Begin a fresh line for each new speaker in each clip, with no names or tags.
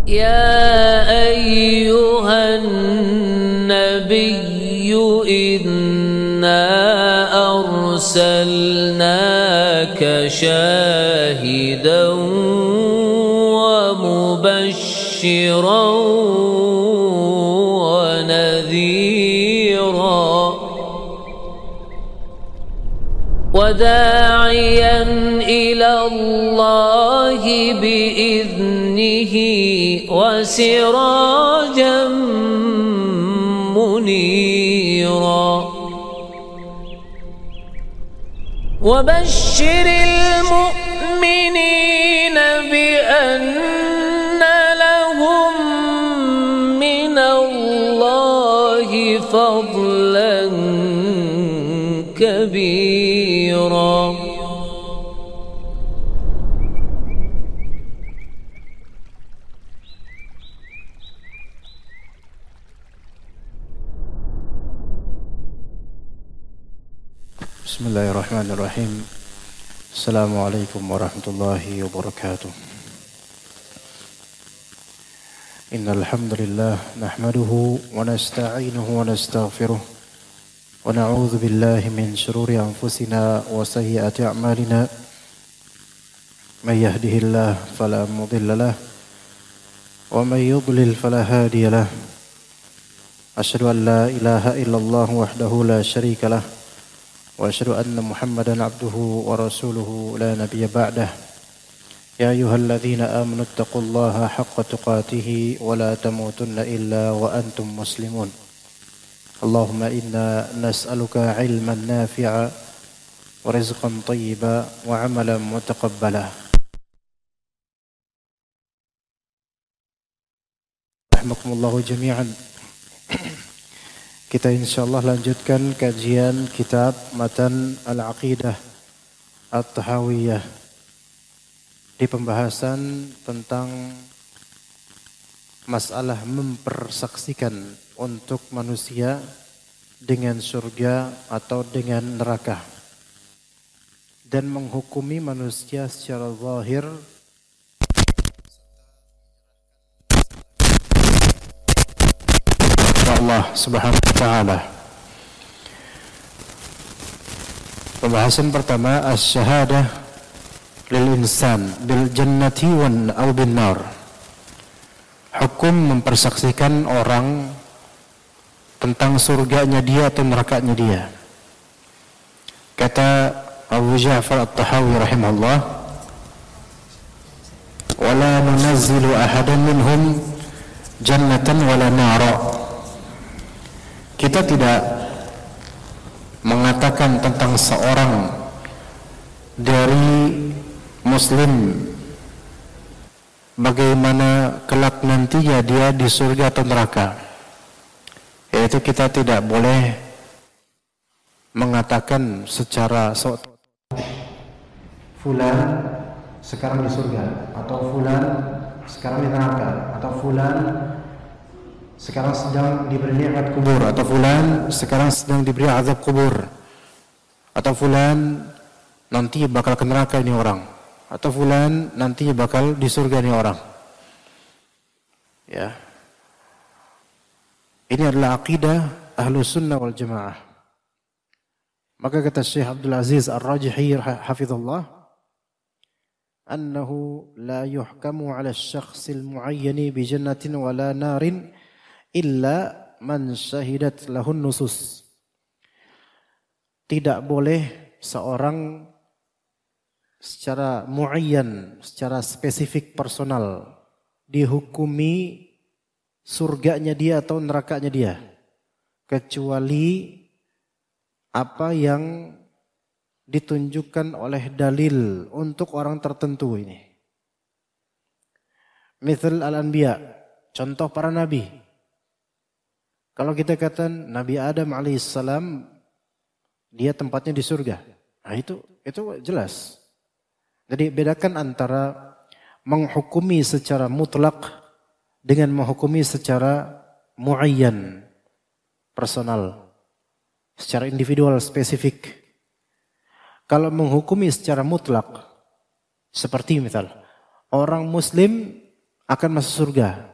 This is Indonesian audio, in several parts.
يا أيها النبي إنا أرسلناك شاهدا ومبشرا ونذيرا وداعيا إلى الله بإذنه وسراجا منيرا وبشر المؤمنين بأن لهم من الله فضلا كبيرا.
Bismillahirrahmanirrahim. Assalamualaikum warahmatullahi wabarakatuh. Innal hamdalillah nahmaduhu wa nasta'inuhu wa nastaghfiruh wa na'udzu billahi min shururi anfusina wa sayyiati a'malina. May yahdihillahu fala mudilla lahu wa may yudlil fala hadiya lahu. Asyhadu an la ilaha illallah wahdahu la syarika lahu wa asyhadu anna Muhammadan abduhu wa rasuluhu la nabiyya ba'dah. Ya ayyuhalladzina amanu taqullaha haqqa tuqatih wa la tamutunna illa wa antum muslimun. Allahumma inna nas'aluka ilman nafi'a wa rizqan thayyiba wa amalan mutaqabbala. Rahmakumullahu jami'an. Kita insyaallah lanjutkan kajian kitab Matan Al-Aqidah At-Tahawiyah di pembahasan tentang masalah mempersaksikan untuk manusia dengan surga atau dengan neraka dan menghukumi manusia secara zahir Allah Subhanahu wa taala. Pembahasan pertama, asy-syahadah lil insan bil jannati wan aw bin nar. Hukum mempersaksikan orang tentang surganya dia atau nerakanya dia. Kata Abu Ja'far At-Tahawi rahimahullah, wala nunazzilu ahadan minhum jannatan wala nara. Kita tidak mengatakan tentang seorang dari muslim bagaimana kelak nantinya dia di surga atau neraka. Yaitu kita tidak boleh mengatakan secara fulan sekarang di surga, atau fulan sekarang di neraka, atau fulan sekarang sedang diberi nikmat kubur, atau fulan sekarang sedang diberi azab kubur, atau fulan nanti bakal ke neraka ini orang, atau fulan nanti bakal di surga ini orang. Ya. Ini adalah akidah Ahlus Sunnah wal Jamaah. Maka kata Syekh Abdul Aziz Ar-Rajihi hafizallah, annahu la yuhkamu 'ala asy-syakhsil mu'ayyani bi jannatin wala narin illa man syahidat lahun nusus. Tidak boleh seorang secara muayyan, secara spesifik personal dihukumi surganya dia atau nerakanya dia, kecuali apa yang ditunjukkan oleh dalil untuk orang tertentu ini. Mithal al-anbiya, contoh para nabi. Kalau kita katakan Nabi Adam alaihissalam dia tempatnya di surga, nah itu jelas. Jadi bedakan antara menghukumi secara mutlak dengan menghukumi secara muayyan, personal, secara individual, spesifik. Kalau menghukumi secara mutlak, seperti misal orang muslim akan masuk surga.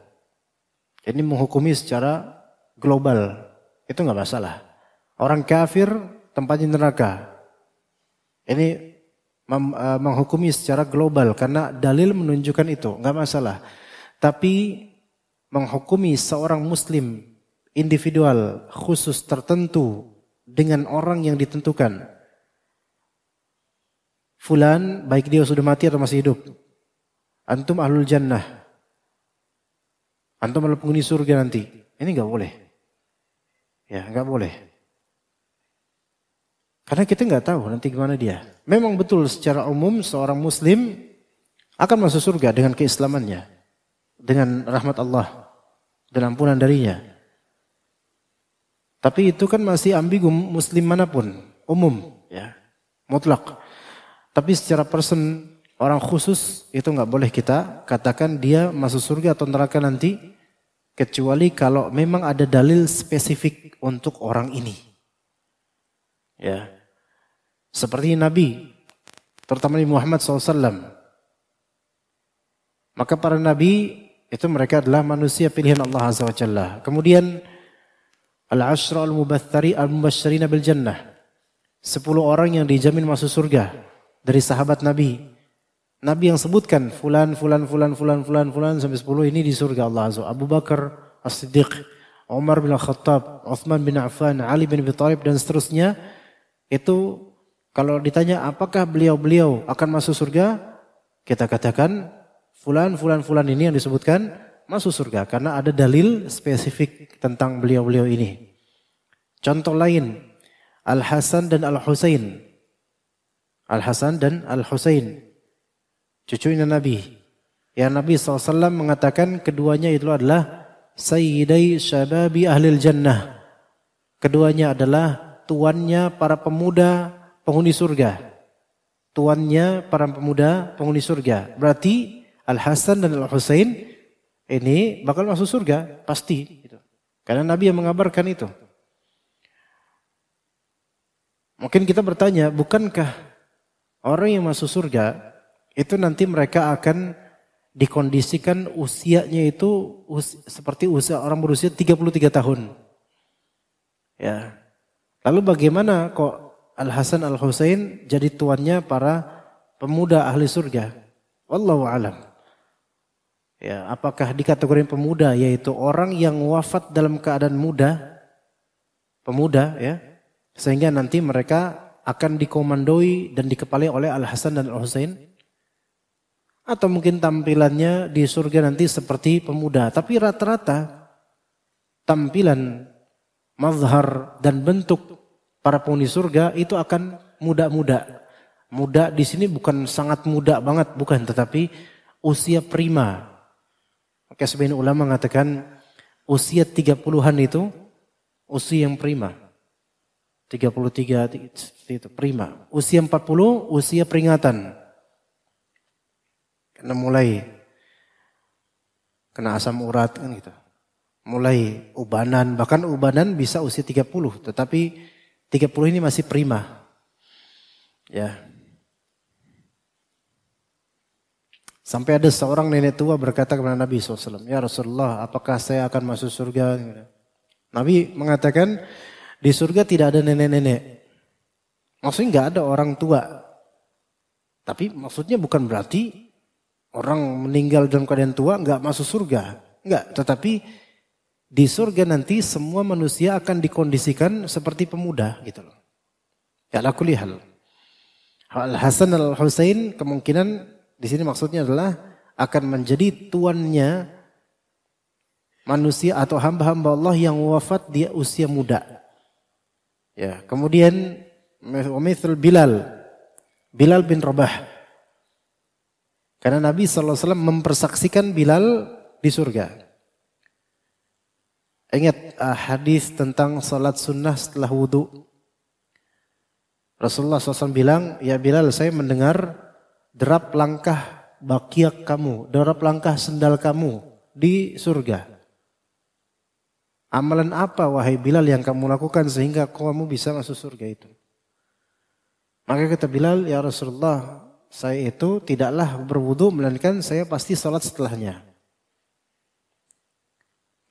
Ini menghukumi secara global, itu nggak masalah. Orang kafir tempatnya neraka. Ini menghukumi secara global karena dalil menunjukkan itu, nggak masalah. Tapi menghukumi seorang muslim individual khusus tertentu dengan orang yang ditentukan. Fulan baik dia sudah mati atau masih hidup. Antum ahlul jannah. Antum adalah penghuni surga nanti. Ini nggak boleh. Ya, nggak boleh. Karena kita nggak tahu nanti gimana dia. Memang betul secara umum seorang muslim akan masuk surga dengan keislamannya, dengan rahmat Allah dan ampunan darinya. Tapi itu kan masih ambigu, muslim manapun, umum, ya, mutlak. Tapi secara person, orang khusus itu nggak boleh kita katakan dia masuk surga atau neraka nanti, kecuali kalau memang ada dalil spesifik untuk orang ini. Ya. Seperti Nabi, terutama Nabi Muhammad SAW. Maka para Nabi itu mereka adalah manusia pilihan Allah Azza wa Jalla. Kemudian Al-Ashra al-Mubashshirina bil Jannah. 10 orang yang dijamin masuk surga dari sahabat Nabi. Nabi yang sebutkan fulan sampai 10 ini di surga Allah Azza. Abu Bakar As-Siddiq, Umar bin Khattab, Uthman bin Affan, Ali bin Abi Thalib dan seterusnya. Itu kalau ditanya apakah beliau-beliau akan masuk surga, kita katakan fulan ini yang disebutkan masuk surga karena ada dalil spesifik tentang beliau-beliau ini. Contoh lain, Al-Hasan dan Al-Husain. Al-Hasan dan Al-Husain, cucunya Nabi. Yang Nabi SAW mengatakan keduanya itu adalah Sayyidai Syababi Ahlil Jannah. Keduanya adalah tuannya para pemuda penghuni surga. Tuannya para pemuda penghuni surga. Berarti Al-Hasan dan Al-Husain ini bakal masuk surga, pasti. Karena Nabi yang mengabarkan itu. Mungkin kita bertanya, bukankah orang yang masuk surga itu nanti mereka akan dikondisikan usianya itu seperti usia orang berusia 33 tahun. Ya. Lalu bagaimana kok Al-Hasan Al-Husain jadi tuannya para pemuda ahli surga? Wallahu alam. Ya, apakah di kategori pemuda, yaitu orang yang wafat dalam keadaan muda, pemuda ya, sehingga nanti mereka akan dikomandoi dan dikepalai oleh Al-Hasan dan Al-Husain? Atau mungkin tampilannya di surga nanti seperti pemuda, tapi rata-rata tampilan, mazhar dan bentuk para penghuni surga itu akan muda-muda. Muda di sini bukan sangat muda banget, bukan, tetapi usia prima. Maka sebagian ulama mengatakan usia 30-an itu usia yang prima. 33 itu prima. Usia 40 usia peringatan. Karena mulai kena asam urat kan gitu. Mulai ubanan, bahkan ubanan bisa usia 30, tetapi 30 ini masih prima. Ya. Sampai ada seorang nenek tua berkata kepada Nabi SAW, "Ya Rasulullah, apakah saya akan masuk surga?" Nabi mengatakan, di surga tidak ada nenek-nenek. Maksudnya nggak ada orang tua. Tapi maksudnya bukan berarti orang meninggal dalam keadaan tua nggak masuk surga. Enggak, tetapi di surga nanti semua manusia akan dikondisikan seperti pemuda gitu loh. Ya ala kulli hal. Al-Hasan Al-Husain kemungkinan di sini maksudnya adalah akan menjadi tuannya manusia atau hamba-hamba Allah yang wafat di usia muda. Ya, kemudian Umithul Bilal bin Rabah. Karena Nabi SAW mempersaksikan Bilal di surga. Ingat hadis tentang salat sunnah setelah wudu. Rasulullah SAW bilang, "Ya Bilal, saya mendengar derap langkah bakiak kamu, derap langkah sendal kamu di surga. Amalan apa wahai Bilal yang kamu lakukan sehingga kamu bisa masuk surga itu?" Maka kata Bilal, "Ya Rasulullah, saya itu tidaklah berwudu melainkan saya pasti salat setelahnya."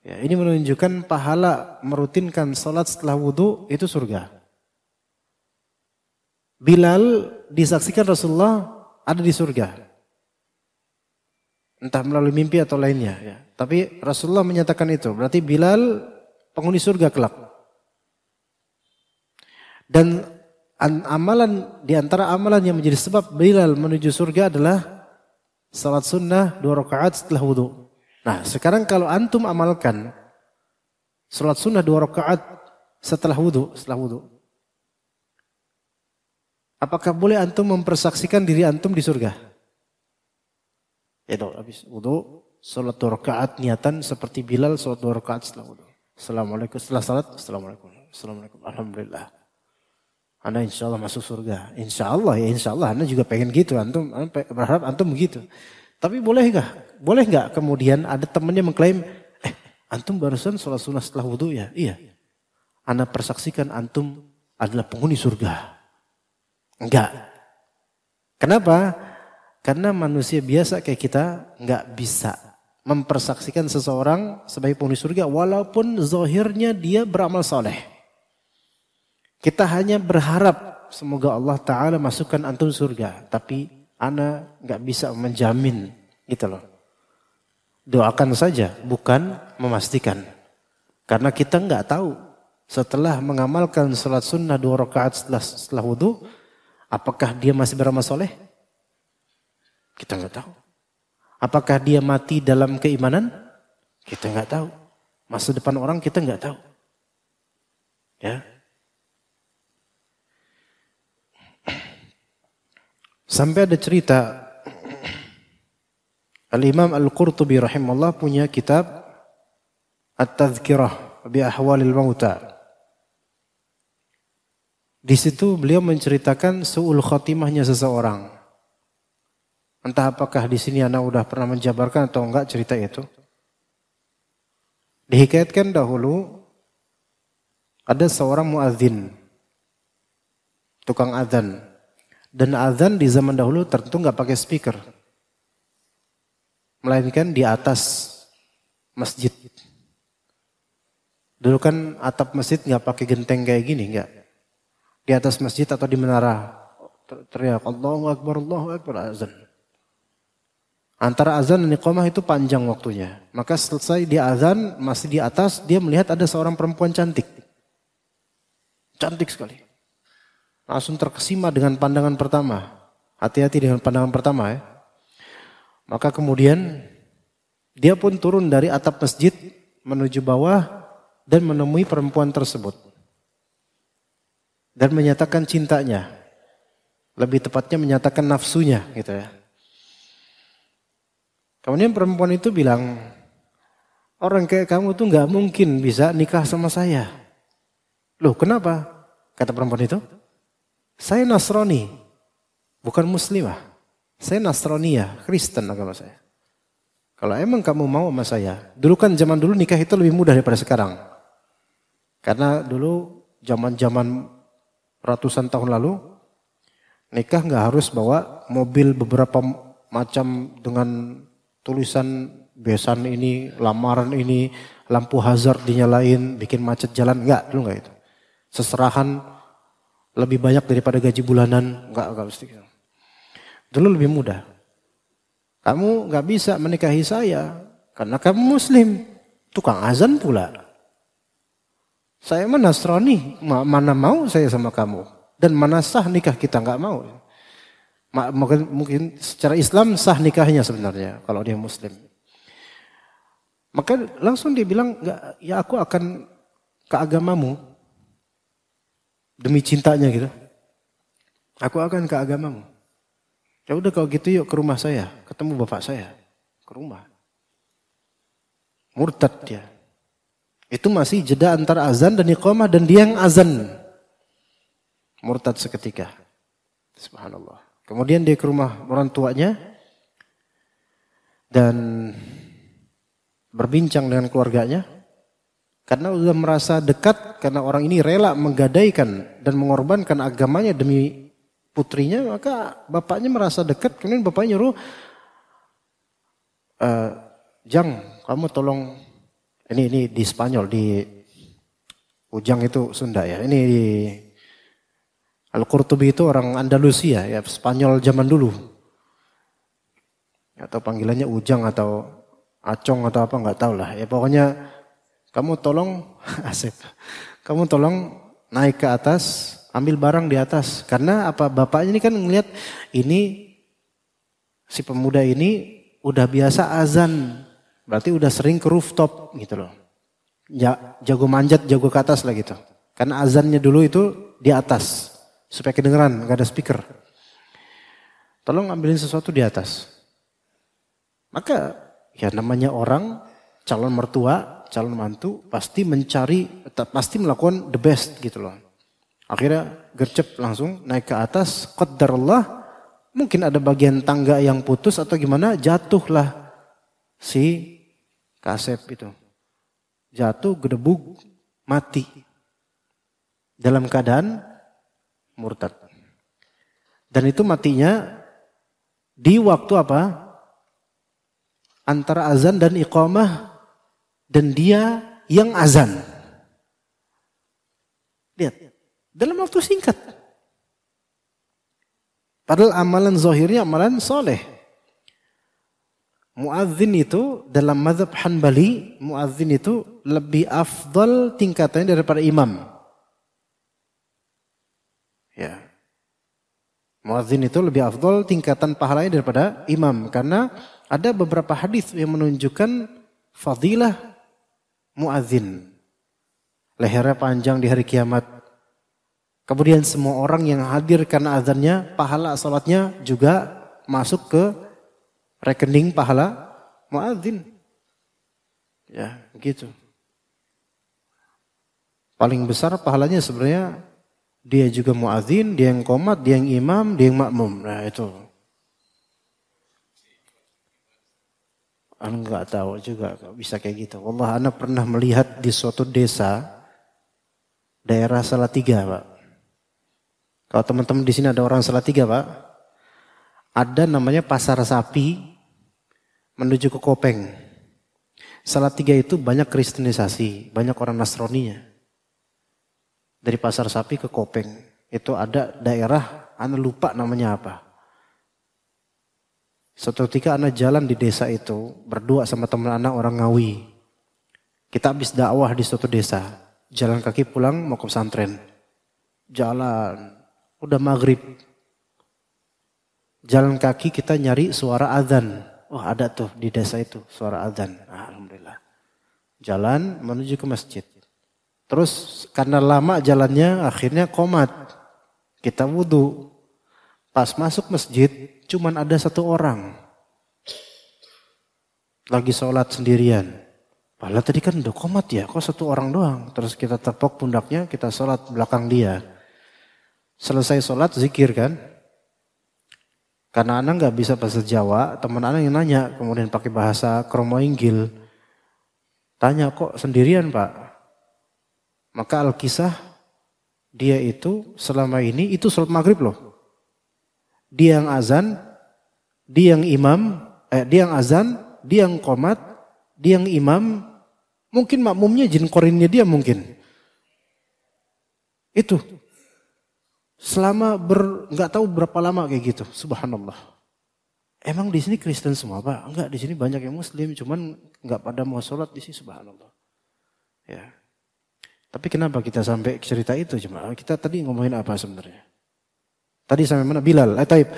Ya, ini menunjukkan pahala merutinkan salat setelah wudu itu surga. Bilal disaksikan Rasulullah ada di surga. Entah melalui mimpi atau lainnya. Ya. Tapi Rasulullah menyatakan itu. Berarti Bilal penghuni surga kelak. Dan amalan di antara amalan yang menjadi sebab Bilal menuju surga adalah salat sunnah 2 rakaat setelah wudu. Nah, sekarang kalau antum amalkan salat sunnah 2 rakaat setelah wudu, apakah boleh antum mempersaksikan diri antum di surga? Itu habis wudu, salat 2 rakaat niatan seperti Bilal salat 2 rakaat setelah wudu. Assalamualaikum setelah salat, assalamualaikum. Assalamualaikum. Alhamdulillah. Anda insyaallah masuk surga. Insyaallah ya insyaallah Anda juga pengen gitu, antum berharap antum begitu. Tapi boleh enggak kemudian ada temannya mengklaim, antum barusan sholat sunnah setelah wudu ya? Iya. Anda persaksikan antum adalah penghuni surga. Enggak. Kenapa? Karena manusia biasa kayak kita enggak bisa mempersaksikan seseorang sebagai penghuni surga walaupun zahirnya dia beramal soleh. Kita hanya berharap semoga Allah Ta'ala masukkan antum surga. Tapi Ana nggak bisa menjamin gitu loh. Doakan saja, bukan memastikan. Karena kita nggak tahu setelah mengamalkan salat sunnah 2 rakaat setelah wudu, apakah dia masih beramal soleh? Kita nggak tahu. Apakah dia mati dalam keimanan? Kita nggak tahu. Masa depan orang kita nggak tahu. Ya. Sampai ada cerita Al-Imam Al-Qurtubi rahimahullah punya kitab At-Tadhkirah bi Ahwalil Mauta. Di situ beliau menceritakan su'ul khatimahnya seseorang. Entah apakah di sini Ana udah pernah menjabarkan atau enggak cerita itu. Dihikayatkan dahulu ada seorang muadzin, tukang adzan. Dan azan di zaman dahulu tentu nggak pakai speaker, melainkan di atas masjid. Dulu kan atap masjid nggak pakai genteng kayak gini, nggak. Di atas masjid atau di menara teriak Allahu Akbar azan. Antara azan dan iqamah itu panjang waktunya. Maka selesai dia azan masih di atas, dia melihat ada seorang perempuan cantik, cantik sekali. Langsung terkesima dengan pandangan pertama. Hati-hati dengan pandangan pertama ya. Maka kemudian dia pun turun dari atap masjid menuju bawah dan menemui perempuan tersebut. Dan menyatakan cintanya. Lebih tepatnya menyatakan nafsunya gitu ya. Kemudian perempuan itu bilang, orang kayak kamu tuh gak mungkin bisa nikah sama saya. Loh kenapa? Kata perempuan itu. Saya Nasrani, bukan Muslimah. Saya Nasraniyah, Kristen agama saya. Kalau emang kamu mau sama saya, dulu kan zaman dulu nikah itu lebih mudah daripada sekarang. Karena dulu zaman-zaman ratusan tahun lalu, nikah nggak harus bawa mobil beberapa macam dengan tulisan besan ini, lamaran ini, lampu hazard dinyalain, bikin macet jalan, enggak, dulu enggak itu. Seserahan lebih banyak daripada gaji bulanan, enggak mesti. Dulu lebih mudah. Kamu enggak bisa menikahi saya karena kamu Muslim, tukang azan pula. Saya mah Nasrani, mana mau saya sama kamu? Dan mana sah nikah kita, enggak mau. Mungkin secara Islam sah nikahnya sebenarnya kalau dia Muslim. Maka langsung dia bilang, enggak, ya aku akan ke agamamu. Demi cintanya gitu. Aku akan ke agamamu. Ya udah kalau gitu yuk ke rumah saya. Ketemu bapak saya. Ke rumah. Murtad dia. Itu masih jeda antara azan dan iqamah dan dia yang azan. Murtad seketika. Subhanallah. Kemudian dia ke rumah orang tuanya. Dan berbincang dengan keluarganya. Karena sudah merasa dekat, karena orang ini rela menggadaikan dan mengorbankan agamanya demi putrinya, maka bapaknya merasa dekat. Kemudian bapaknya nyuruh, Jang, kamu tolong Ini di Spanyol, di Ujang itu Sunda ya. Ini di Al-Qurtubi itu orang Andalusia ya, Spanyol zaman dulu. Atau panggilannya Ujang atau Acong atau apa nggak tahu lah. Ya pokoknya kamu tolong Asep. Kamu tolong naik ke atas, ambil barang di atas. Karena apa? Bapaknya ini kan ngelihat ini si pemuda ini udah biasa azan. Berarti udah sering ke rooftop gitu loh. Jago manjat, jago ke atas lah gitu. Karena azannya dulu itu di atas. Supaya kedengeran, gak ada speaker. Tolong ambilin sesuatu di atas. Maka ya namanya orang, calon mertua, calon mantu pasti mencari, pasti melakukan the best gitu loh. Akhirnya gercep langsung naik ke atas. Qaddarullah, mungkin ada bagian tangga yang putus atau gimana, jatuhlah si Kasep itu. Jatuh, gedebuk, mati. Dalam keadaan murtad. Dan itu matinya di waktu apa? Antara azan dan iqamah dan dia yang azan. Lihat, dalam waktu singkat. Padahal amalan zahirnya amalan soleh. Muadzin itu dalam mazhab Hanbali, muadzin itu lebih afdal tingkatannya daripada imam. Ya. Muadzin itu lebih afdal tingkatan pahalanya daripada imam. Karena ada beberapa hadis yang menunjukkan fadilah muadzin. Lehernya panjang di hari kiamat. Kemudian semua orang yang hadir karena azannya, pahala salatnya juga masuk ke rekening pahala muadzin. Ya, begitu. Paling besar pahalanya sebenarnya dia juga muadzin, dia yang qomat, dia yang imam, dia yang makmum. Nah itu. Anda nggak tahu juga bisa kayak gitu. Wallah, Anda pernah melihat di suatu desa daerah Salatiga, Pak. Kalau teman-teman di sini ada orang Salatiga, Pak, ada namanya pasar sapi menuju ke Kopeng. Salatiga itu banyak kristenisasi, banyak orang Nasraninya. Dari pasar sapi ke Kopeng. Itu ada daerah, Anda lupa namanya apa. Suatu ketika Anda jalan di desa itu, berdua sama teman Anda orang Ngawi. Kita habis dakwah di suatu desa. Jalan kaki pulang mau ke pesantren. Jalan, udah maghrib. Jalan kaki kita nyari suara azan. Oh ada tuh di desa itu suara azan. Alhamdulillah. Jalan menuju ke masjid. Terus karena lama jalannya akhirnya qomat. Kita wudu. Pas masuk masjid cuman ada satu orang. Lagi sholat sendirian. Padahal tadi kan udah qomat ya. Kok satu orang doang. Terus kita tepok pundaknya, kita sholat belakang dia. Selesai sholat zikir kan. Karena anak gak bisa bahasa Jawa. Teman anak yang nanya. Kemudian pakai bahasa Kromo Inggil. Tanya kok sendirian Pak. Maka Al-Kisah dia itu selama ini itu sholat maghrib loh. Dia yang azan, dia yang imam, dia yang azan, dia yang qomat, dia yang imam. Mungkin makmumnya jin korinnya dia mungkin. Itu. Selama nggak tahu berapa lama kayak gitu. Subhanallah. Emang di sini Kristen semua Pak? Enggak, di sini banyak yang Muslim, cuman nggak pada mau sholat di sini. Subhanallah. Ya. Tapi kenapa kita sampai cerita itu jemaah? Kita tadi ngomongin apa sebenarnya? Tadi sampai mana? Bilal. Taib.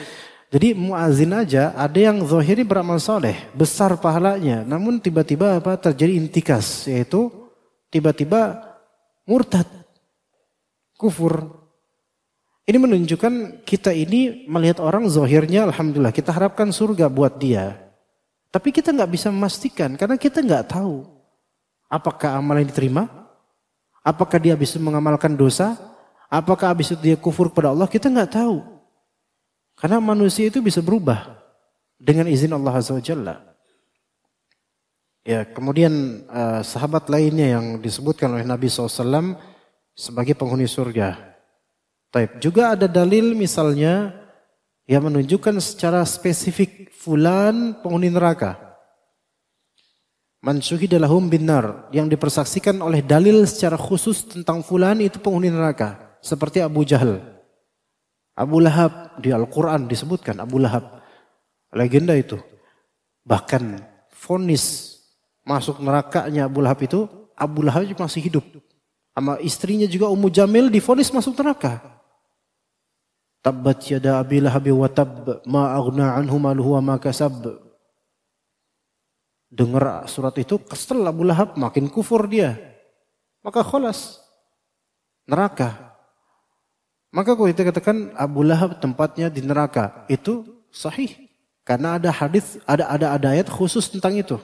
Jadi muazin aja ada yang zahiri beramal soleh, besar pahalanya. Namun tiba-tiba apa terjadi intikas, yaitu tiba-tiba murtad, kufur. Ini menunjukkan kita ini melihat orang zahirnya, alhamdulillah kita harapkan surga buat dia. Tapi kita nggak bisa memastikan karena kita nggak tahu apakah amalan diterima. Apakah dia bisa mengamalkan dosa? Apakah habis itu dia kufur kepada Allah? Kita nggak tahu. Karena manusia itu bisa berubah dengan izin Allah Azza wa Jalla. Ya, kemudian sahabat lainnya yang disebutkan oleh Nabi SAW sebagai penghuni surga. Taib. Juga ada dalil misalnya yang menunjukkan secara spesifik fulan penghuni neraka. Man syuhida lahum binnar, yang dipersaksikan oleh dalil secara khusus tentang fulan itu penghuni neraka. Seperti Abu Jahal. Abu Lahab di Al-Quran disebutkan Abu Lahab. Legenda itu. Bahkan vonis masuk nerakanya Abu Lahab itu, Abu Lahab masih hidup. Sama istrinya juga Ummu Jamil divonis masuk neraka. Tabbat yada Abi Lahab wa tab ma aghna anhu maluhu wa ma kasab. Dengar surat itu, kesel Abu Lahab, makin kufur dia. Maka kholas. Neraka. Maka kalau kita katakan Abu Lahab tempatnya di neraka, itu sahih. Karena ada hadis, ada ayat khusus tentang itu.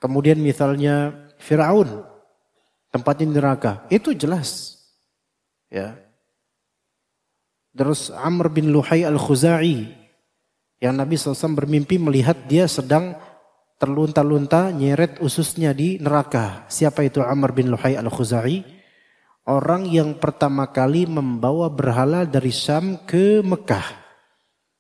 Kemudian misalnya Fir'aun, tempatnya di neraka, itu jelas. Ya. Terus Amr bin Luhai al-Khuzai, yang Nabi SAW bermimpi melihat dia sedang terlunta-lunta nyeret ususnya di neraka. Siapa itu Amr bin Luhai al-Khuzai? Orang yang pertama kali membawa berhala dari Syam ke Mekah.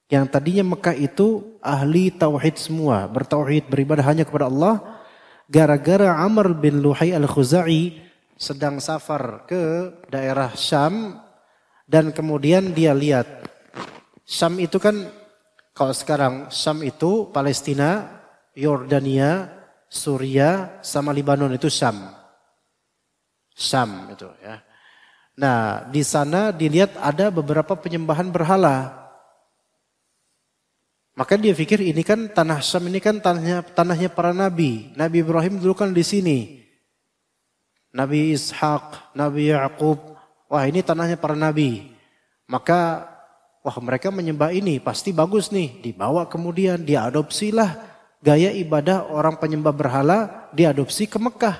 Yang tadinya Mekah itu ahli tauhid semua, bertauhid, beribadah hanya kepada Allah. Gara-gara Amr bin Luhai al-Khuzai sedang safar ke daerah Syam dan kemudian dia lihat Syam itu kan, kalau sekarang Syam itu Palestina, Yordania, Suria, sama Libanon itu Syam. Syam itu ya. Nah, di sana dilihat ada beberapa penyembahan berhala. Maka dia pikir ini kan tanah Syam, ini kan tanahnya para nabi. Nabi Ibrahim dulu kan di sini. Nabi Ishak, Nabi Yaqub. Wah, ini tanahnya para nabi. Maka wah, mereka menyembah ini pasti bagus nih. Dibawa kemudian diadopsilah gaya ibadah orang penyembah berhala, diadopsi ke Mekah.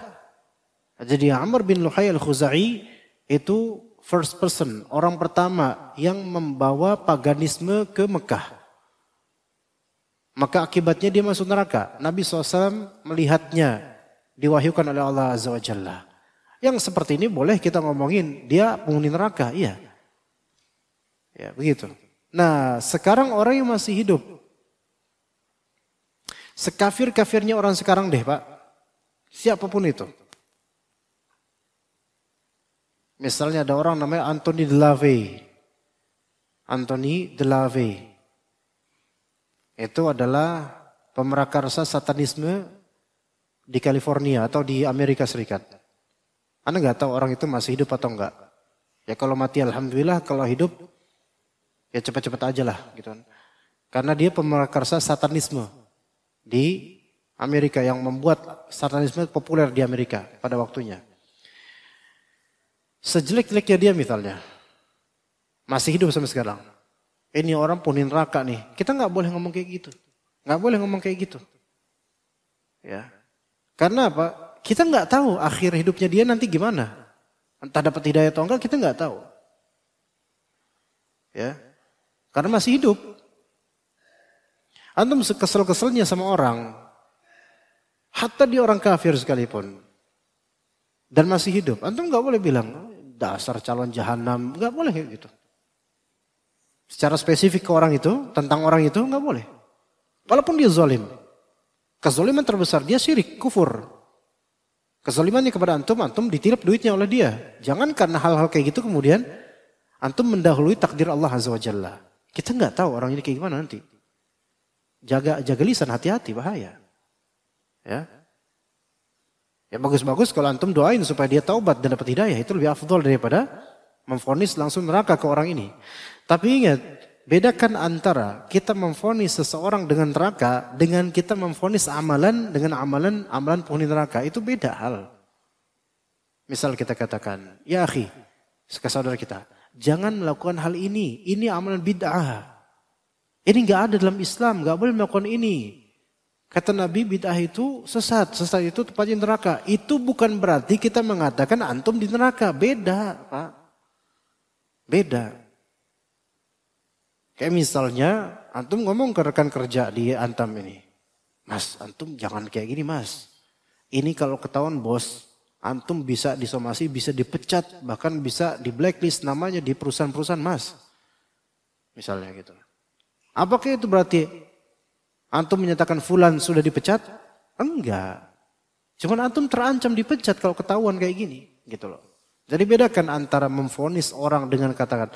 Jadi Amr bin Luhai al-Khuzai itu first person, orang pertama yang membawa paganisme ke Mekah. Maka akibatnya dia masuk neraka. Nabi SAW melihatnya, diwahyukan oleh Allah Azza wa Jalla. Yang seperti ini boleh kita ngomongin, dia penghuni neraka, iya. Ya, begitu. Nah, sekarang orang yang masih hidup, sekafir-kafirnya orang sekarang deh Pak, siapapun itu. Misalnya ada orang namanya Anthony DeLaVey. Anthony DeLaVey. Itu adalah pemerakarsa satanisme di California atau di Amerika Serikat. Anda nggak tahu orang itu masih hidup atau enggak. Ya kalau mati alhamdulillah, kalau hidup ya cepat-cepat aja lah gitu kan. Karena dia pemerakarsa satanisme di Amerika yang membuat satanisme populer di Amerika pada waktunya. Sejelek-jeleknya dia misalnya, masih hidup sampai sekarang. Ini orang penghuni neraka nih. Kita nggak boleh ngomong kayak gitu. Nggak boleh ngomong kayak gitu. Ya, karena apa? Kita nggak tahu akhir hidupnya dia nanti gimana. Entah dapat hidayah atau enggak, kita nggak tahu. Ya, karena masih hidup. Antum kesel-keselnya sama orang, hatta dia orang kafir sekalipun, dan masih hidup, antum nggak boleh bilang dasar calon jahanam, nggak boleh kayak gitu. Secara spesifik ke orang itu, tentang orang itu nggak boleh. Walaupun dia zalim, kezaliman terbesar dia syirik, kufur. Kezalimannya kepada antum, antum ditilap duitnya oleh dia. Jangan karena hal-hal kayak gitu kemudian antum mendahului takdir Allah Azza wa Jalla. Kita nggak tahu orang ini kayak gimana nanti. Jaga lisan, hati-hati, bahaya. Ya. Ya bagus-bagus kalau antum doain supaya dia taubat dan dapat hidayah, itu lebih afdal daripada memvonis langsung neraka ke orang ini. Tapi ingat, bedakan antara kita memvonis seseorang dengan neraka dengan kita memvonis amalan dengan amalan penghuni neraka, itu beda hal. Misal kita katakan, ya akhi, saudara kita, jangan melakukan hal ini amalan bid'ah. Ini nggak ada dalam Islam, nggak boleh melakukan ini. Kata Nabi, bid'ah itu sesat itu tempatnya neraka. Itu bukan berarti kita mengatakan antum di neraka, beda Pak. Beda. Kayak misalnya antum ngomong ke rekan kerja di Antam ini, Mas, antum jangan kayak gini Mas. Ini kalau ketahuan bos, antum bisa disomasi, bisa dipecat, bahkan bisa di blacklist namanya di perusahaan-perusahaan Mas. Misalnya gitu. Apakah itu berarti antum menyatakan fulan sudah dipecat? Enggak. Cuman antum terancam dipecat kalau ketahuan kayak gini, gitu loh. Jadi bedakan antara memvonis orang dengan katakan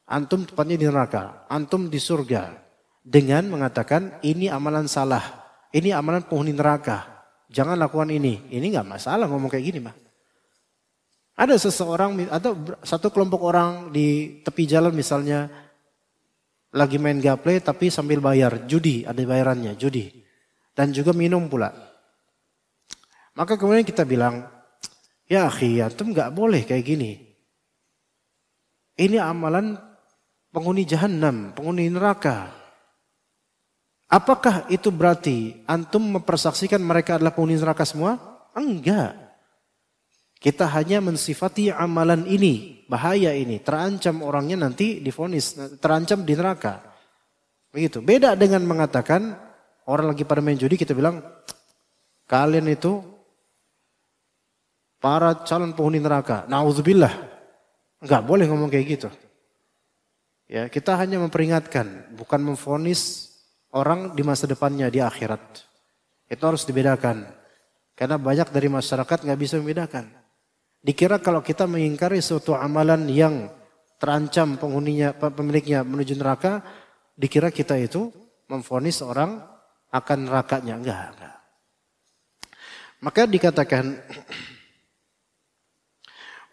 antum tepatnya di neraka, antum di surga, dengan mengatakan ini amalan salah, ini amalan penghuni neraka, jangan lakukan ini. Ini nggak masalah ngomong kayak gini mah. Ada seseorang atau satu kelompok orang di tepi jalan misalnya lagi main gaple tapi sambil bayar, judi, ada bayarannya, judi, dan juga minum pula. Maka kemudian kita bilang, ya akhi, antum nggak boleh kayak gini. Ini amalan penghuni jahanam, penghuni neraka. Apakah itu berarti antum mempersaksikan mereka adalah penghuni neraka semua? Enggak. Kita hanya mensifati amalan ini, bahaya ini, terancam orangnya nanti divonis, terancam di neraka. Begitu. Beda dengan mengatakan orang lagi pada main judi kita bilang kalian itu para calon penghuni neraka. Nauzubillah. Enggak boleh ngomong kayak gitu. Ya, kita hanya memperingatkan, bukan memvonis orang di masa depannya di akhirat. Itu harus dibedakan. Karena banyak dari masyarakat nggak bisa membedakan. Dikira kalau kita mengingkari suatu amalan yang terancam penghuninya, pemiliknya menuju neraka, dikira kita itu memvonis orang akan nerakanya. Enggak. Maka dikatakan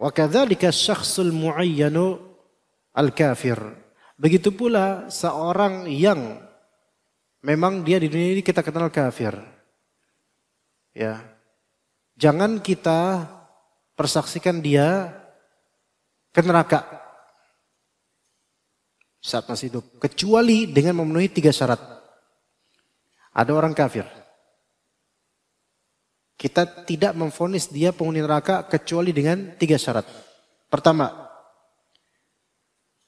wa kadzalika syakhsul muayyanu al-kafir. Begitu pula seorang yang memang dia di dunia ini kita kenal kafir. Ya. Jangan kita persaksikan dia ke neraka saat masih hidup. Kecuali dengan memenuhi 3 syarat. Ada orang kafir. Kita tidak memvonis dia penghuni neraka kecuali dengan 3 syarat. Pertama,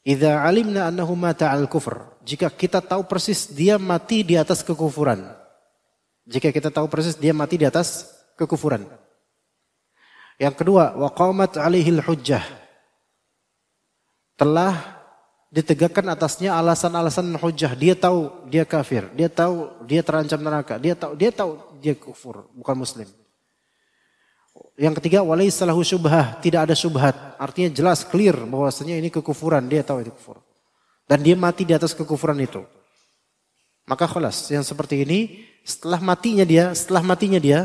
idza alimna annahu mata al kufr. Jika kita tahu persis dia mati di atas kekufuran. Jika kita tahu persis dia mati di atas kekufuran. Yang kedua, wa qamat alaihil hujjah. Telah ditegakkan atasnya alasan-alasan hujjah. Dia tahu dia kafir, dia tahu dia terancam neraka, dia tahu dia kufur, bukan muslim. Yang ketiga, walaysa lahu syubhah, tidak ada syubhat. Artinya jelas clear bahwasanya ini kekufuran, dia tahu itu kufur. Dan dia mati di atas kekufuran itu. Maka khalas, yang seperti ini setelah matinya dia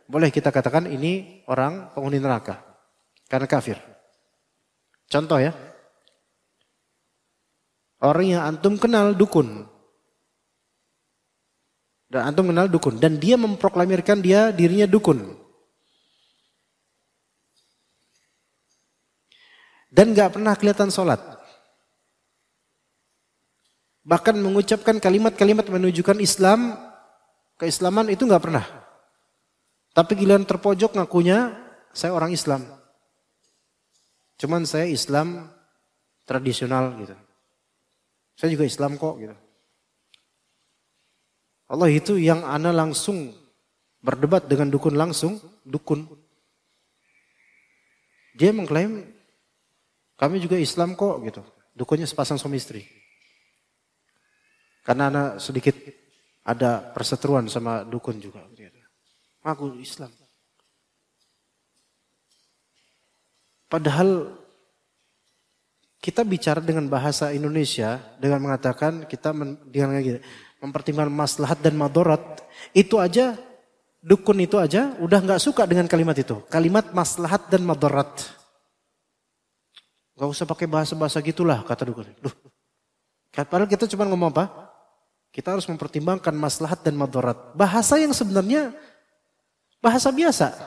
boleh kita katakan ini orang penghuni neraka karena kafir. Contoh ya. Orang yang antum kenal dukun. Dan antum kenal dukun dan dia memproklamirkan dirinya dukun. Dan gak pernah kelihatan sholat. Bahkan mengucapkan kalimat-kalimat menunjukkan Islam, keislaman itu gak pernah. Tapi giliran terpojok ngakunya, saya orang Islam. Cuman saya Islam tradisional gitu. Saya juga Islam kok gitu. Allah itu yang ana langsung berdebat dengan dukun langsung, dukun. Dia mengklaim kami juga Islam kok gitu. Dukunnya sepasang suami istri. Karena ana sedikit ada perseteruan sama dukun juga. Aku Islam. Padahal kita bicara dengan bahasa Indonesia dengan mengatakan kita mempertimbangkan maslahat dan madarat. Itu aja, dukun itu aja udah gak suka dengan kalimat itu. Kalimat maslahat dan madarat. Gak usah pakai bahasa-bahasa gitulah kata dukun. Duh. Padahal kita cuma ngomong apa? Kita harus mempertimbangkan maslahat dan madarat. Bahasa yang sebenarnya bahasa biasa.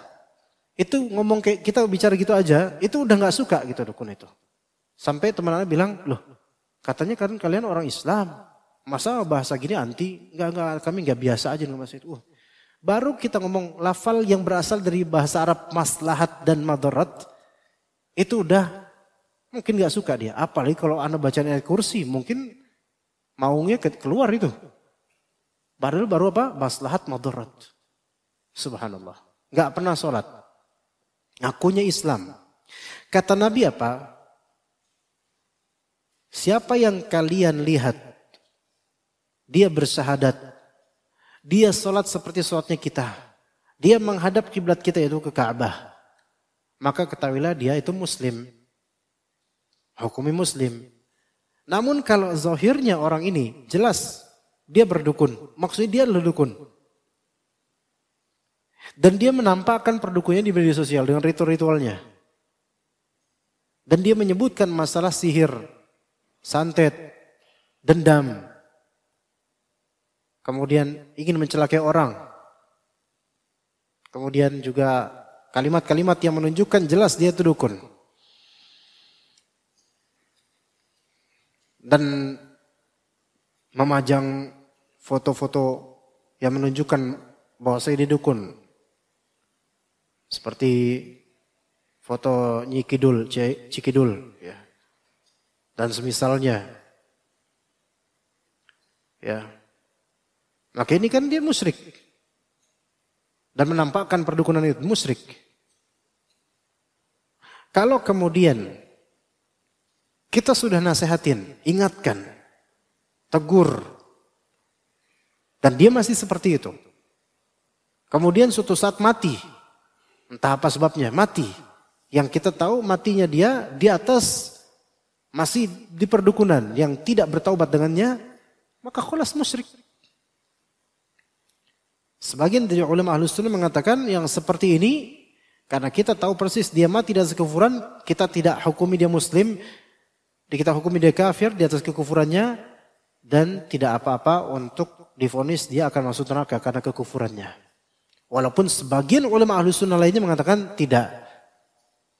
Itu ngomong kayak kita bicara gitu aja, itu udah gak suka gitu dukun itu. Sampai teman-teman bilang, loh katanya kan kalian orang Islam. Masa bahasa gini anti? Enggak, kami gak biasa aja dengan bahasa itu. Baru kita ngomong lafal yang berasal dari bahasa Arab maslahat dan madarat. Itu udah mungkin gak suka dia. Apalagi kalau anda baca ayat kursi, mungkin maunya keluar itu. Padahal baru apa? Maslahat madarat. Subhanallah. Gak pernah sholat. Ngakunya Islam. Kata Nabi apa? Siapa yang kalian lihat, dia bersyahadat, dia sholat seperti sholatnya kita, dia menghadap kiblat kita itu ke Ka'bah, maka ketahuilah dia itu muslim. Hukumi muslim. Namun kalau zahirnya orang ini jelas dia berdukun, maksudnya dia adalah dukun. Dan dia menampakkan perdukunnya di media sosial dengan ritual-ritualnya. Dan dia menyebutkan masalah sihir, santet, dendam. Kemudian ingin mencelakai orang. Kemudian juga kalimat-kalimat yang menunjukkan jelas dia itu dukun. Dan memajang foto-foto yang menunjukkan bahwa saya didukun. Seperti foto Nyi Kidul, Cikidul. Ya. Dan semisalnya. Ya. Maka ini kan dia musyrik. Dan menampakkan perdukunan itu musyrik. Kalau kemudian kita sudah nasihatin, ingatkan, tegur, dan dia masih seperti itu. Kemudian suatu saat mati, entah apa sebabnya, mati. Yang kita tahu matinya dia di atas masih di perdukunan yang tidak bertaubat dengannya, maka khulas musyrik. Sebagian dari ulama Ahlus Sunnah mengatakan yang seperti ini, karena kita tahu persis dia mati di atas kekufuran, kita tidak hukumi dia muslim, kita hukumi dia kafir di atas kekufurannya, dan tidak apa-apa untuk divonis dia akan masuk neraka karena kekufurannya. Walaupun sebagian ulama Ahlus Sunnah lainnya mengatakan tidak.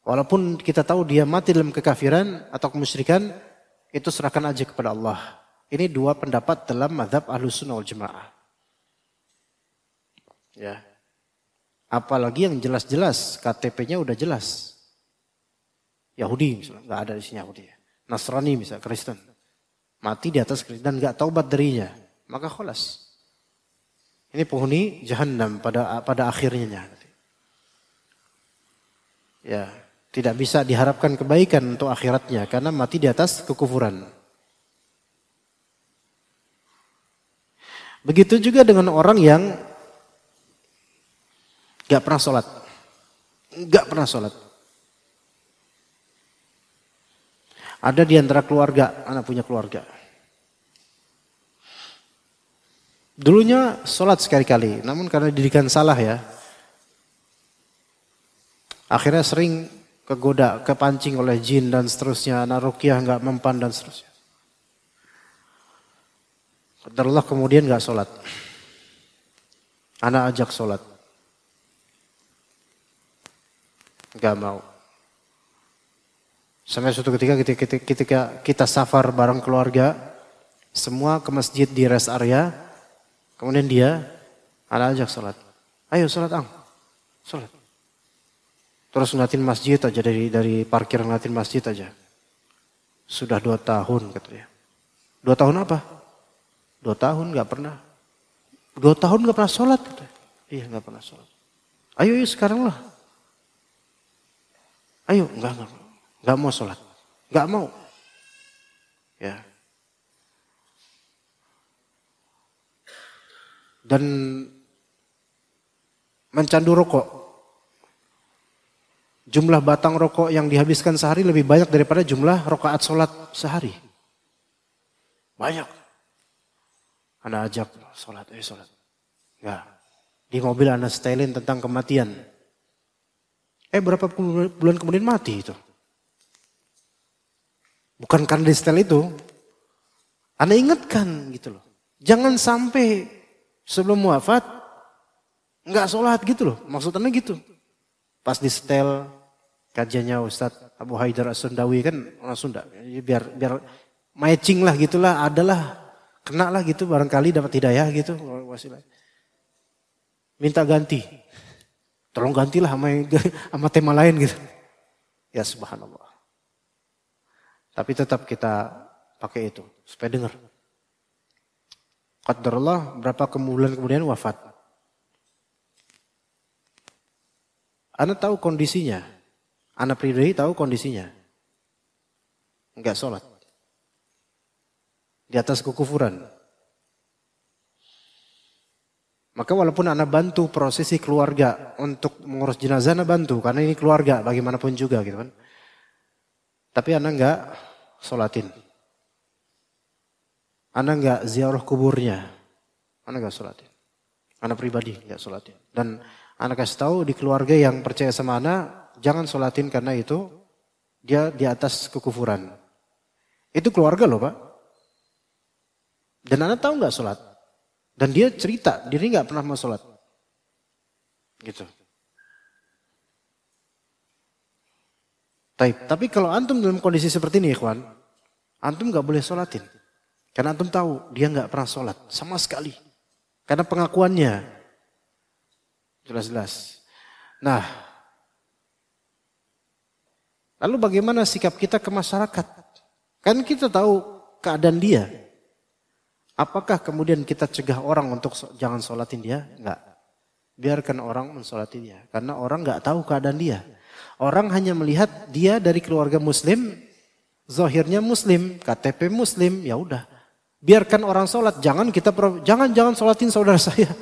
Walaupun kita tahu dia mati dalam kekafiran atau kemusyrikan, itu serahkan aja kepada Allah. Ini dua pendapat dalam mazhab Ahlus Sunnah wal Jamaah. Ya. Apalagi yang jelas-jelas KTP-nya udah jelas. Yahudi misalnya, enggak ada di sini Yahudi. Nasrani misalnya, Kristen. Mati di atas Kristen dan enggak taubat darinya, maka khulas. Ini penghuni Jahannam pada akhirnya. Ya, tidak bisa diharapkan kebaikan untuk akhiratnya karena mati di atas kekufuran. Begitu juga dengan orang yang gak pernah sholat. Gak pernah sholat. Ada di antara keluarga, anak punya keluarga. Dulunya sholat sekali-kali, namun karena didikan salah ya. Akhirnya sering kegoda, kepancing oleh jin dan seterusnya. Anak ruqyah gak mempan dan seterusnya. Qadarullah kemudian gak sholat. Anak ajak sholat. Gak mau. Sampai suatu ketika kita safar bareng keluarga, semua ke masjid di rest area, kemudian dia anak ajak sholat. Ayo sholat ang, sholat. Terus ngeliatin masjid aja dari parkir ngeliatin masjid aja. Sudah 2 tahun katanya. 2 tahun apa? 2 tahun gak pernah. 2 tahun gak pernah sholat katanya. Iya gak pernah sholat. Ayo sekarang lah. Ayo, enggak mau sholat. Enggak mau. Ya. Dan mencandu rokok. Jumlah batang rokok yang dihabiskan sehari lebih banyak daripada jumlah rakaat sholat sehari. Banyak. Anda ajak sholat, ayo sholat. Enggak. Di mobil Anda setelin tentang kematian. Berapa bulan kemudian mati itu. Bukan karena di setel itu. Anda ingatkan gitu loh. Jangan sampai sebelum wafat enggak sholat gitu loh. Maksudnya gitu. Pas di setel kajiannya Ustadz Abu Haidar As-Sundawi kan orang Sunda. Biar matching lah gitulah. Adalah kena lah gitu barangkali dapat hidayah gitu. Minta ganti. Tolong gantilah sama tema lain gitu. Ya subhanallah. Tapi tetap kita pakai itu supaya dengar. Qadarullah berapa bulan kemudian wafat. Anda tahu kondisinya. Anda pribadi tahu kondisinya. Enggak sholat. Di atas kekufuran. Maka walaupun anak bantu prosesi keluarga untuk mengurus jenazah, anak bantu. Karena ini keluarga bagaimanapun juga gitu kan. Tapi anak enggak sholatin. Anak enggak ziarah kuburnya. Anak enggak sholatin. Anak pribadi enggak sholatin. Dan anak kasih tahu di keluarga yang percaya sama anak, jangan sholatin karena itu dia di atas kekufuran. Itu keluarga loh Pak. Dan anak tahu enggak sholat. Dan dia cerita, diri enggak pernah mau sholat. Gitu. Tapi kalau antum dalam kondisi seperti ini ikhwan, antum enggak boleh sholatin. Karena antum tahu dia enggak pernah sholat sama sekali. Karena pengakuannya jelas-jelas. Nah, lalu bagaimana sikap kita ke masyarakat? Kan kita tahu keadaan dia. Apakah kemudian kita cegah orang untuk jangan sholatin dia? Enggak. Biarkan orang mensolati dia. Karena orang enggak tahu keadaan dia. Orang hanya melihat dia dari keluarga muslim, zahirnya muslim, KTP muslim, ya udah. Biarkan orang sholat, jangan sholatin saudara saya.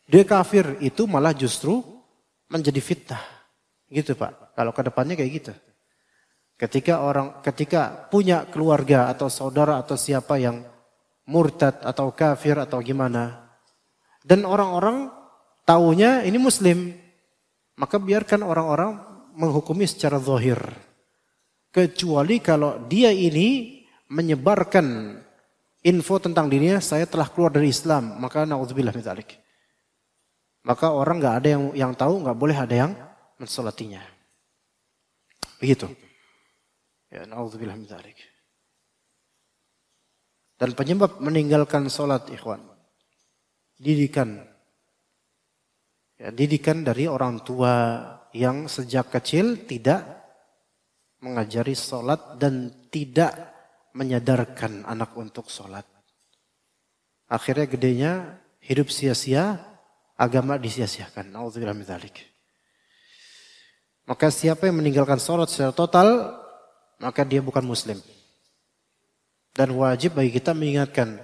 Dia kafir, itu malah justru menjadi fitnah. Gitu Pak, kalau ke depannya kayak gitu. Ketika punya keluarga atau saudara atau siapa yang murtad atau kafir atau gimana. Dan orang-orang taunya ini muslim. Maka biarkan orang-orang menghukumi secara zahir. Kecuali kalau dia ini menyebarkan info tentang dirinya, saya telah keluar dari Islam, maka na'udzubillah min dzalik. Maka orang enggak ada yang tahu, enggak boleh ada yang mensolatinya. Begitu. Ya, na'udzubillah min dzalik. Dan penyebab meninggalkan salat ikhwan, didikan. Ya, didikan dari orang tua yang sejak kecil tidak mengajari salat dan tidak menyadarkan anak untuk sholat. Akhirnya gedenya hidup sia-sia, agama disia-siakan. Na'udzubillah min dzalik. Maka siapa yang meninggalkan sholat secara total, maka dia bukan muslim. Dan wajib bagi kita mengingatkan,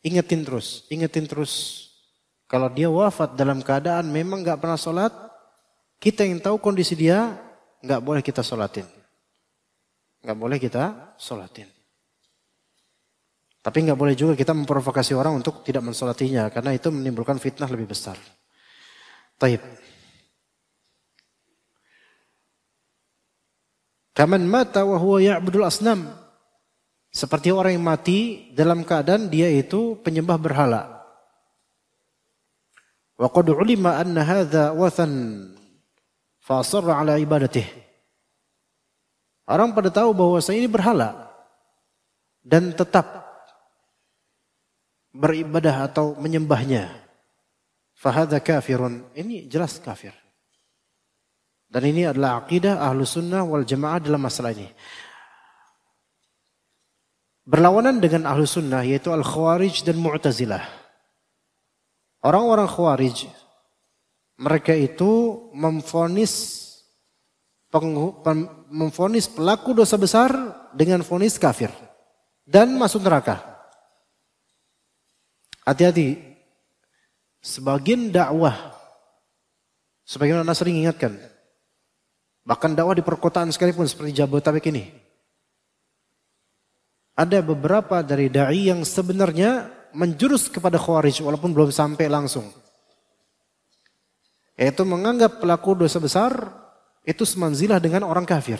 ingetin terus. Kalau dia wafat dalam keadaan memang gak pernah sholat, kita yang tahu kondisi dia, gak boleh kita sholatin. Gak boleh kita sholatin. Tapi nggak boleh juga kita memprovokasi orang untuk tidak mensolatinya. Karena itu menimbulkan fitnah lebih besar. Taib. Kaman mata wa huwa ya'budul asnam. Seperti orang yang mati dalam keadaan dia itu penyembah berhala. Wa qad ulima anna hadha wathan fa asarra ala ibadatih. Orang pada tahu bahwa saya ini berhala. Dan tetap beribadah atau menyembahnya. Fahadha kafirun. Ini jelas kafir. Dan ini adalah akidah ahlu sunnah wal jamaah dalam masalah ini. Berlawanan dengan ahlu sunnah yaitu al-khawarij dan mu'tazilah. Orang-orang khawarij, mereka itu memvonis pelaku dosa besar dengan vonis kafir. Dan masuk neraka. Hati-hati, sebagian dakwah, sebagaimana sering ingatkan, bahkan dakwah di perkotaan sekalipun seperti Jabodetabek ini, ada beberapa dari da'i yang sebenarnya menjurus kepada khawarij walaupun belum sampai langsung. Yaitu menganggap pelaku dosa besar itu semanzilah dengan orang kafir.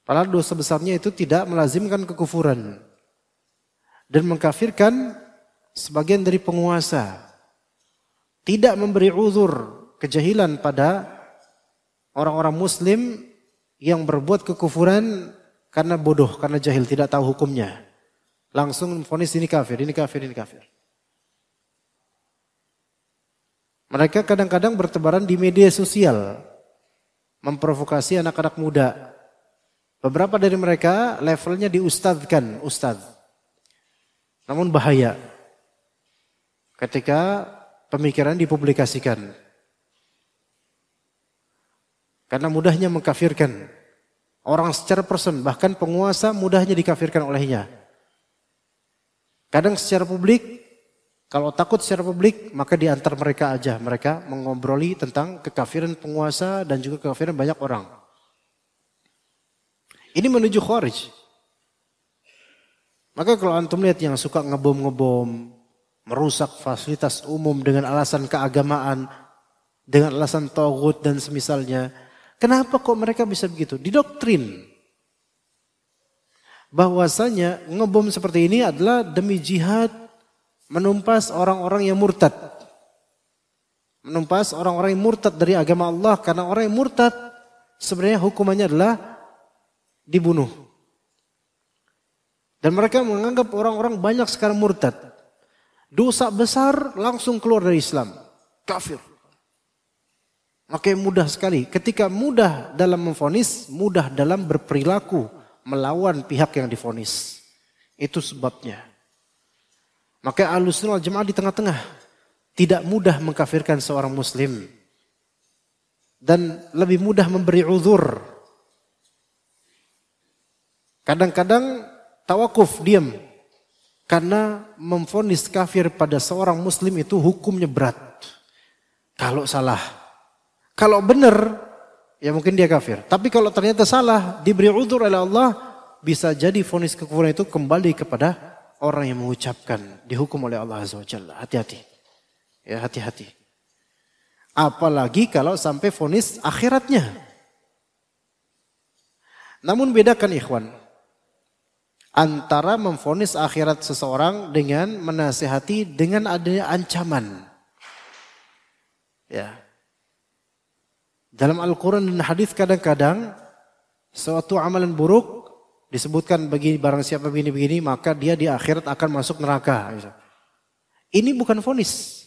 Padahal dosa besarnya itu tidak melazimkan kekufuran. Dan mengkafirkan sebagian dari penguasa. Tidak memberi uzur kejahilan pada orang-orang muslim yang berbuat kekufuran karena bodoh, karena jahil, tidak tahu hukumnya. Langsung memvonis ini kafir, ini kafir, ini kafir. Mereka kadang-kadang bertebaran di media sosial. Memprovokasi anak-anak muda. Beberapa dari mereka levelnya diustadzkan, ustadz. Namun bahaya. Ketika pemikiran dipublikasikan. Karena mudahnya mengkafirkan. Orang secara person, bahkan penguasa mudahnya dikafirkan olehnya. Kadang secara publik Kalau takut secara publik, maka di antar mereka aja. Mereka mengobroli tentang kekafiran penguasa dan juga kekafiran banyak orang. Ini menuju Khawarij. Maka kalau antum lihat yang suka ngebom-ngebom, merusak fasilitas umum dengan alasan keagamaan, dengan alasan taghut dan semisalnya. Kenapa kok mereka bisa begitu? Didoktrin. Bahwasanya ngebom seperti ini adalah demi jihad menumpas orang-orang yang murtad. Menumpas orang-orang yang murtad dari agama Allah. Karena orang yang murtad sebenarnya hukumannya adalah dibunuh. Dan mereka menganggap orang-orang banyak sekarang murtad. Dosa besar langsung keluar dari Islam. Kafir. Makanya mudah sekali. Ketika mudah dalam memvonis, mudah dalam berperilaku melawan pihak yang divonis. Itu sebabnya. Maka Ahlussunnah wal Jamaah di tengah-tengah. Tidak mudah mengkafirkan seorang muslim. Dan lebih mudah memberi uzur. Kadang-kadang tawakuf, diam. Karena memvonis kafir pada seorang muslim itu hukumnya berat. Kalau salah. Kalau benar, ya mungkin dia kafir. Tapi kalau ternyata salah, diberi uzur oleh Allah, bisa jadi vonis kekufuran itu kembali kepada orang yang mengucapkan. Dihukum oleh Allah Azza wa Jalla. Hati-hati. Ya, hati-hati. Apalagi kalau sampai vonis akhiratnya. Namun bedakan ikhwan. Antara memvonis akhirat seseorang dengan menasihati dengan adanya ancaman. Ya. Dalam Al-Quran dan hadis kadang-kadang suatu amalan buruk disebutkan bagi barang siapa begini-begini maka dia di akhirat akan masuk neraka. Ini bukan vonis.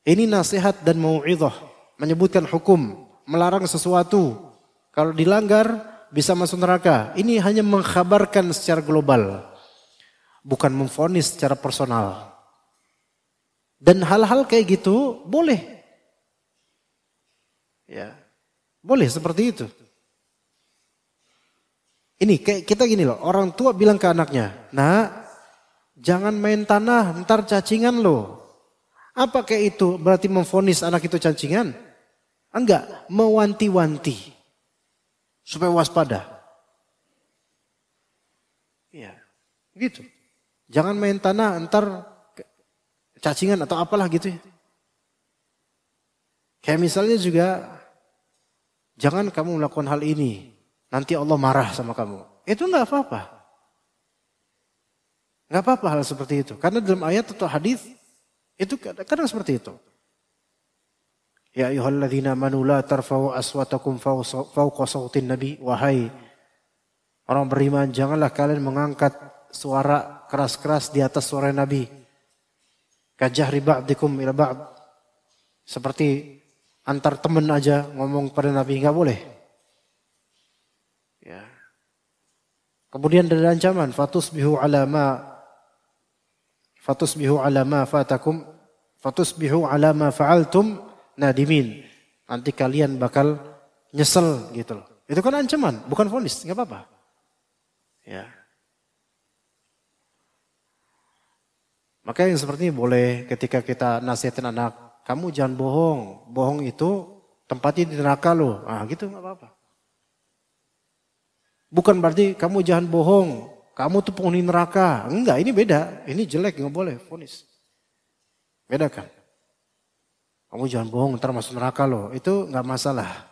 Ini nasihat dan mau'idhah. Menyebutkan hukum. Melarang sesuatu. Kalau dilanggar bisa masuk neraka. Ini hanya mengkhabarkan secara global. Bukan memvonis secara personal. Dan hal-hal kayak gitu boleh. Ya, boleh seperti itu. Ini kayak kita gini loh, orang tua bilang ke anaknya, "Nak, jangan main tanah, ntar cacingan loh." Apa kayak itu? Berarti memvonis anak itu cacingan? Enggak, mewanti-wanti supaya waspada. Iya, gitu. Jangan main tanah, ntar cacingan atau apalah gitu ya. Kayak misalnya juga, jangan kamu melakukan hal ini, nanti Allah marah sama kamu. Itu enggak apa-apa. Enggak apa-apa hal seperti itu. Karena dalam ayat atau hadis itu kadang seperti itu. Ya ayyuhalladzina amanu la tarfa'u aswatakum fawqa sautin nabi. Wahai orang beriman, janganlah kalian mengangkat suara keras-keras di atas suara Nabi. Kajahri ba'dikum ila ba'd. Seperti antar teman aja ngomong pada Nabi, nggak boleh. Ya. Kemudian ada ancaman, fatusbihu ala ma fatakum, fatusbihu ala ma fa'altum nadimin. Nanti kalian bakal nyesel gitu loh. Itu kan ancaman, bukan vonis, nggak apa-apa. Ya. Maka yang seperti ini boleh ketika kita nasihatin anak. Kamu jangan bohong. Bohong itu tempatnya di neraka loh. Ah gitu gak apa-apa. Bukan berarti kamu jangan bohong. Kamu tuh penghuni neraka. Enggak, ini beda. Ini jelek, gak boleh. Vonis. Beda kan. Kamu jangan bohong, ntar masuk neraka loh. Itu gak masalah.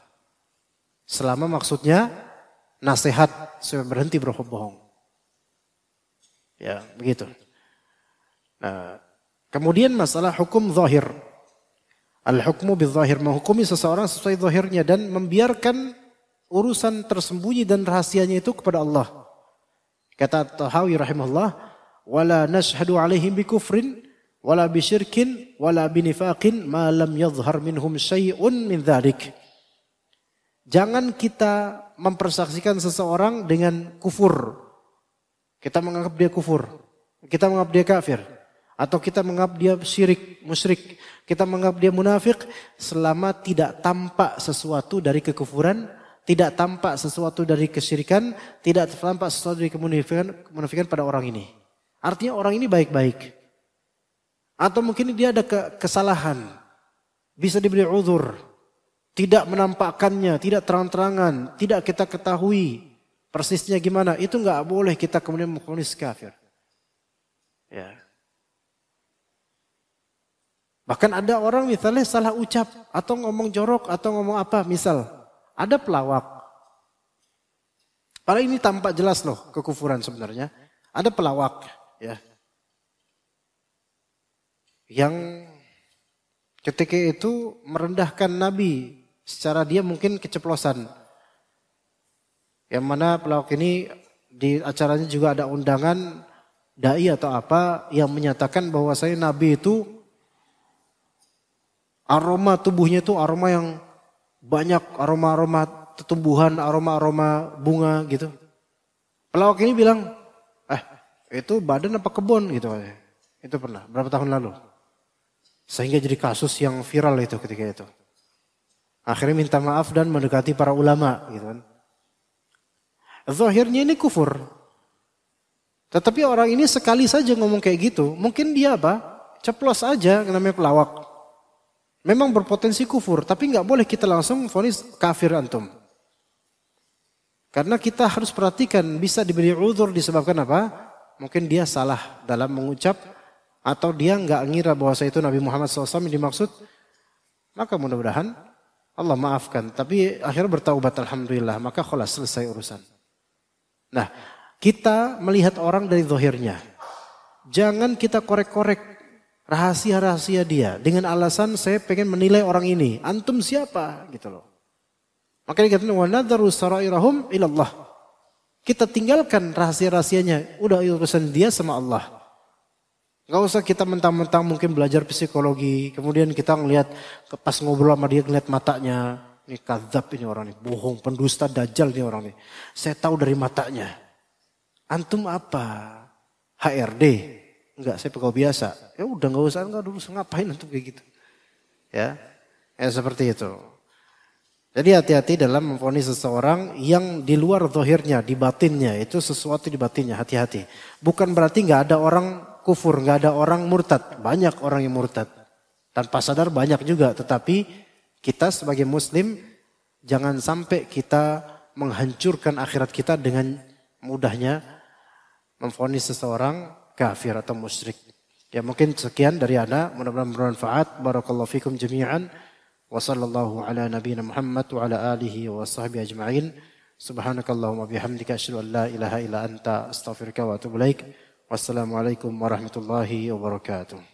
Selama maksudnya nasihat supaya berhenti berbohong. Ya, begitu. Nah, kemudian masalah hukum zahir. Al-hukmu bil-zahir, menghukumi seseorang sesuai zahirnya dan membiarkan urusan tersembunyi dan rahasianya itu kepada Allah. Kata Tahawi rahimahullah, wala nashhadu alaihim bikufrin wala bisyirkin wala binifaqin ma lam yadhhar minhum syai'un min dzalik. Jangan kita mempersaksikan seseorang dengan kufur. Kita menganggap dia kufur. Kita menganggap dia kafir. Atau kita menganggap dia syirik, musyrik. Kita menganggap dia munafik selama tidak tampak sesuatu dari kekufuran, tidak tampak sesuatu dari kesyirikan, tidak tampak sesuatu dari kemunafikan pada orang ini. Artinya orang ini baik-baik. Atau mungkin dia ada kesalahan. Bisa diberi uzur. Tidak menampakkannya, tidak terang-terangan, tidak kita ketahui persisnya gimana. Itu enggak boleh kita kemudian memvonis kafir. Ya. Bahkan ada orang misalnya salah ucap atau ngomong jorok atau ngomong apa, misal ada pelawak. Padahal ini tampak jelas loh kekufuran sebenarnya. Ada pelawak, ya, yang ketika itu merendahkan Nabi secara dia mungkin keceplosan. Yang mana pelawak ini di acaranya juga ada undangan dai atau apa yang menyatakan bahwasanya Nabi itu aroma tubuhnya itu aroma yang banyak, aroma-aroma tumbuhan, aroma-aroma bunga gitu. Pelawak ini bilang, itu badan apa kebun gitu. Itu pernah, berapa tahun lalu. Sehingga jadi kasus yang viral itu ketika itu. Akhirnya minta maaf dan mendekati para ulama gitu kan. Zahirnya ini kufur. Tetapi orang ini sekali saja ngomong kayak gitu, mungkin dia apa? Ceplos aja namanya pelawak. Memang berpotensi kufur, tapi nggak boleh kita langsung vonis kafir antum. Karena kita harus perhatikan bisa diberi uzur disebabkan apa? Mungkin dia salah dalam mengucap atau dia nggak ngira bahwa itu Nabi Muhammad SAW yang dimaksud. Maka mudah-mudahan Allah maafkan. Tapi akhirnya bertaubat alhamdulillah. Maka kholas selesai urusan. Nah, kita melihat orang dari zahirnya. Jangan kita korek-korek rahasia-rahasia dia. Dengan alasan saya pengen menilai orang ini. Antum siapa? Gitu loh. Maka dikatakan wa nadharu sarairahum ilallah. Kita tinggalkan rahasia-rahasianya. Udah urusan dia sama Allah. Gak usah kita mentang-mentang mungkin belajar psikologi. Kemudian kita ngelihat pas ngobrol sama dia ngelihat matanya. Ini kadzab ini orang ini. Bohong, pendusta, dajjal ini orang ini. Saya tahu dari matanya. Antum apa? HRD? Enggak, saya pegawai biasa. Ya udah gak usah ngapain antum kayak gitu. Ya seperti itu. Jadi hati-hati dalam memvonis seseorang yang di luar zahirnya, di batinnya. Itu sesuatu di batinnya, hati-hati. Bukan berarti gak ada orang kufur, nggak ada orang murtad. Banyak orang yang murtad. Tanpa sadar banyak juga. Tetapi kita sebagai muslim jangan sampai kita menghancurkan akhirat kita dengan mudahnya memvonis seseorang kafir atau musyrik. Ya mungkin sekian dari ana, mudah-mudahan bermanfaat. Barakallahu fikum jami'an. Wa sallallahu ala nabiyina Muhammad wa ala alihi wa sahbihi ajma'in. Subhanakallahumma bihamdika asyhadu an la ilaha illa anta astaghfiruka wa atubu ilaik. Wassalamualaikum warahmatullahi wabarakatuh.